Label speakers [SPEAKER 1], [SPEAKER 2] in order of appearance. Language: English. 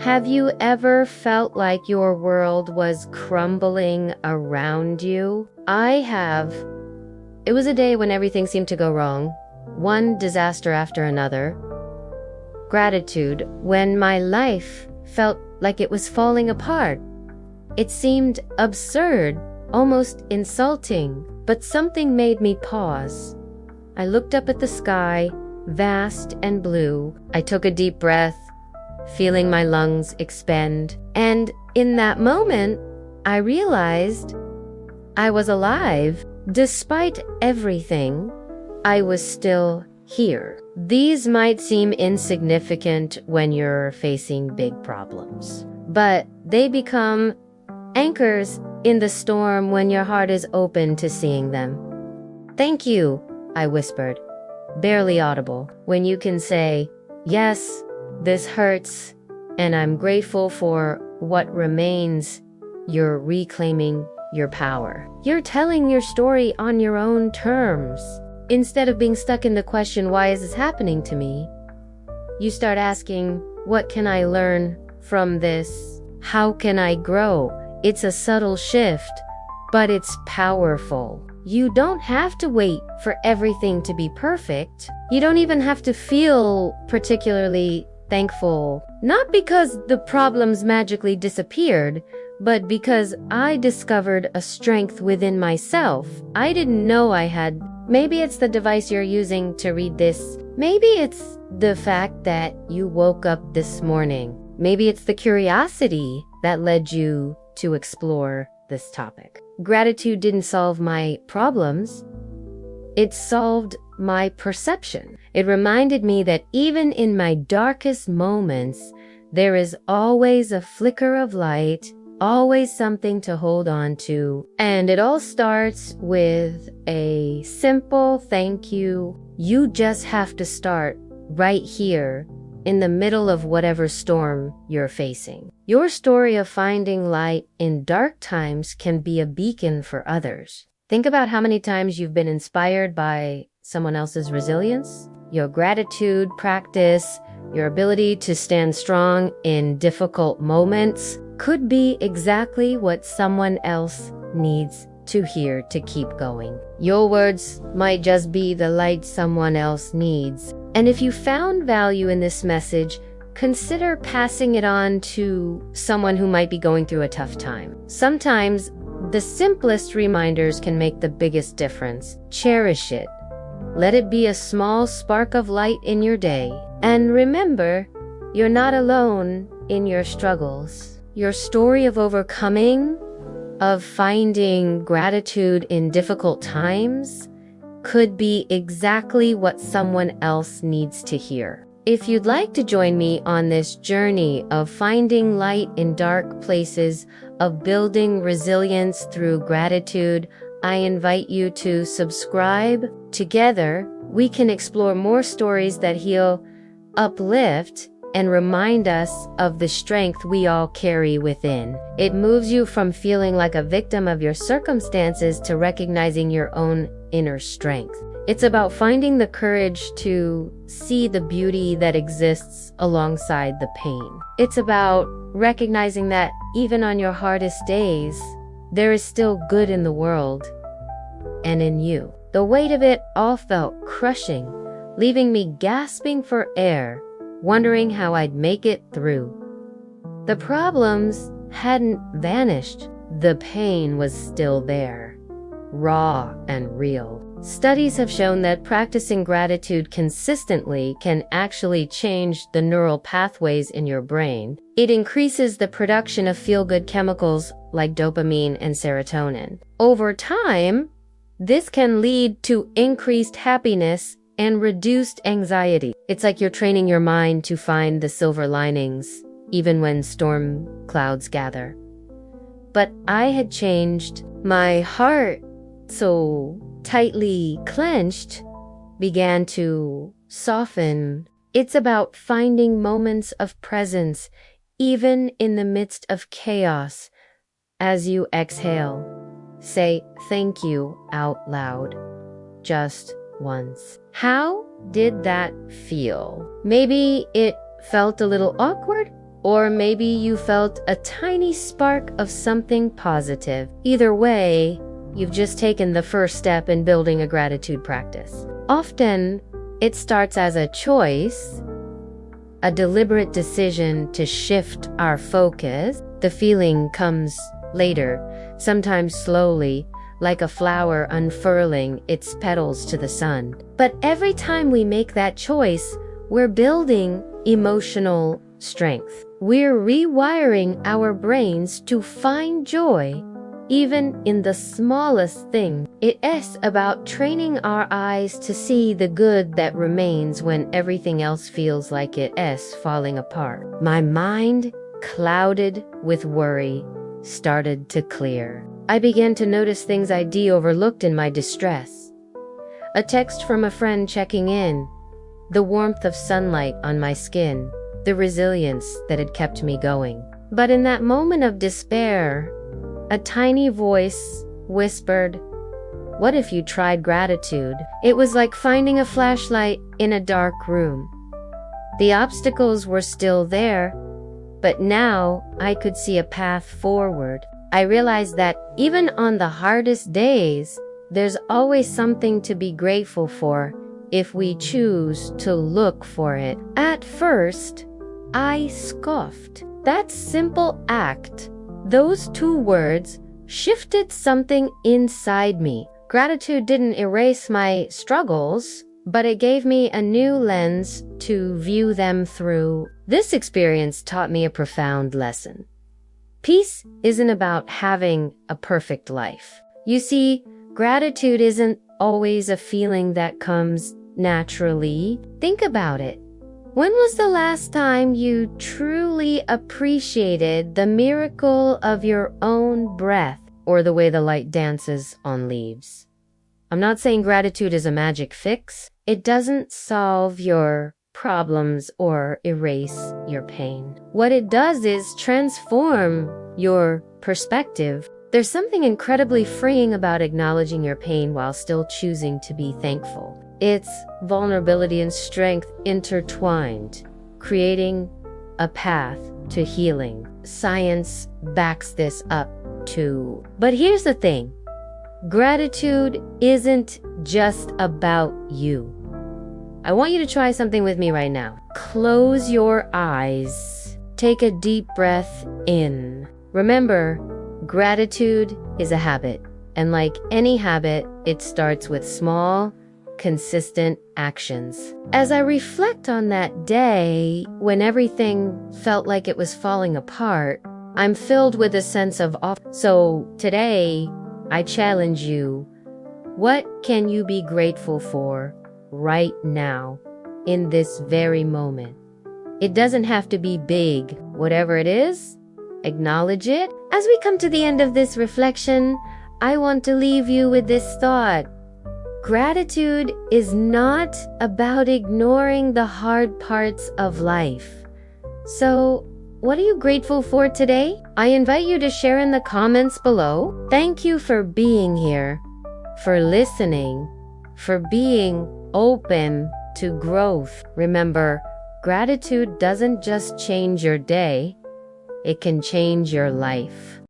[SPEAKER 1] Have you ever felt like your world was crumbling around you? I have. It was a day when everything seemed to go wrong, one disaster after another. Gratitude, when my life felt like it was falling apart. It seemed absurd, almost insulting, but something made me pause. I looked up at the sky, vast and blue. I took a deep breath, feeling my lungs expand. And in that moment, I realized I was alive. Despite everything, I was still here. These might seem insignificant when you're facing big problems, but they become anchors in the storm when your heart is open to seeing them. Thank you, I whispered, barely audible. When you can say, yes, this hurts, and I'm grateful for what remains, you're reclaiming your power. You're telling your story on your own terms. Instead of being stuck in the question, why is this happening to me? You start asking, what can I learn from this? How can I grow? It's a subtle shift, but it's powerful. You don't have to wait for everything to be perfect. You don't even have to feel particularly thankful. Not because the problems magically disappeared, but because I discovered a strength within myself I didn't know I had. Maybe it's the device you're using to read this. Maybe it's the fact that you woke up this morning. Maybe it's the curiosity that led you to explore this topic. Gratitude didn't solve my problems. It solved my perception. It reminded me that even in my darkest moments, there is always a flicker of light, always something to hold on to. And it all starts with a simple thank you. You just have to start right here in the middle of whatever storm you're facing. Your story of finding light in dark times can be a beacon for others. Think about how many times you've been inspired by someone else's resilience, your gratitude practice, your ability to stand strong in difficult moments could be exactly what someone else needs to hear to keep going. Your words might just be the light someone else needs. And if you found value in this message, consider passing it on to someone who might be going through a tough time. Sometimes the simplest reminders can make the biggest difference. Cherish it. Let it be a small spark of light in your day. And remember, you're not alone in your struggles. Your story of overcoming, of finding gratitude in difficult times, could be exactly what someone else needs to hear. If you'd like to join me on this journey of finding light in dark places, of building resilience through gratitude, I invite you to subscribe. Together, we can explore more stories that heal, uplift, and remind us of the strength we all carry within. It moves you from feeling like a victim of your circumstances to recognizing your own inner strength. It's about finding the courage to see the beauty that exists alongside the pain. It's about recognizing that even on your hardest days, there is still good in the world and in you. The weight of it all felt crushing, leaving me gasping for air, wondering how I'd make it through. The problems hadn't vanished. The pain was still there, raw and real. Studies have shown that practicing gratitude consistently can actually change the neural pathways in your brain. It increases the production of feel-good chemicals like dopamine and serotonin. Over time, this can lead to increased happiness and reduced anxiety. It's like you're training your mind to find the silver linings, even when storm clouds gather. But I had changed. My heart, so tightly clenched, began to soften. It's about finding moments of presence, even in the midst of chaos. As you exhale, say thank you out loud, just once. How did that feel? Maybe it felt a little awkward. Or maybe you felt a tiny spark of something positive. Either way, you've just taken the first step in building a gratitude practice. Often, it starts as a choice, a deliberate decision to shift our focus. The feeling comes later, sometimes slowly, like a flower unfurling its petals to the sun. But every time we make that choice, we're building emotional strength. We're rewiring our brains to find joy, even in the smallest thing. It is about training our eyes to see the good that remains when everything else feels like it is falling apart. My mind, clouded with worry, started to clear. I began to notice things I'd overlooked in my distress. A text from a friend checking in, the warmth of sunlight on my skin, the resilience that had kept me going. But in that moment of despair, a tiny voice whispered, "What if you tried gratitude?" It was like finding a flashlight in a dark room. The obstacles were still there, but now I could see a path forward. I realized that even on the hardest days, there's always something to be grateful for if we choose to look for it. At first, I scoffed. That simple act, those two words, shifted something inside me. Gratitude didn't erase my struggles, but it gave me a new lens to view them through. This experience taught me a profound lesson. Peace isn't about having a perfect life. You see, gratitude isn't always a feeling that comes naturally. Think about it. When was the last time you truly appreciated the miracle of your own breath or the way the light dances on leaves? I'm not saying gratitude is a magic fix. It doesn't solve your problems or erase your pain. What it does is transform your perspective. There's something incredibly freeing about acknowledging your pain while still choosing to be thankful. It's vulnerability and strength intertwined, creating a path to healing. Science backs this up too. But here's the thing. Gratitude isn't just about you. I want you to try something with me right now. Close your eyes. Take a deep breath in. Remember, gratitude is a habit. And like any habit, it starts with small, consistent actions. As I reflect on that day when everything felt like it was falling apart, I'm filled with a sense of awe. So today, I challenge you, what can you be grateful for right now, in this very moment? It doesn't have to be big. Whatever it is, acknowledge it. As we come to the end of this reflection, I want to leave you with this thought. Gratitude is not about ignoring the hard parts of life. So, what are you grateful for today? I invite you to share in the comments below. Thank you for being here, for listening, for being open to growth. Remember, gratitude doesn't just change your day, it can change your life.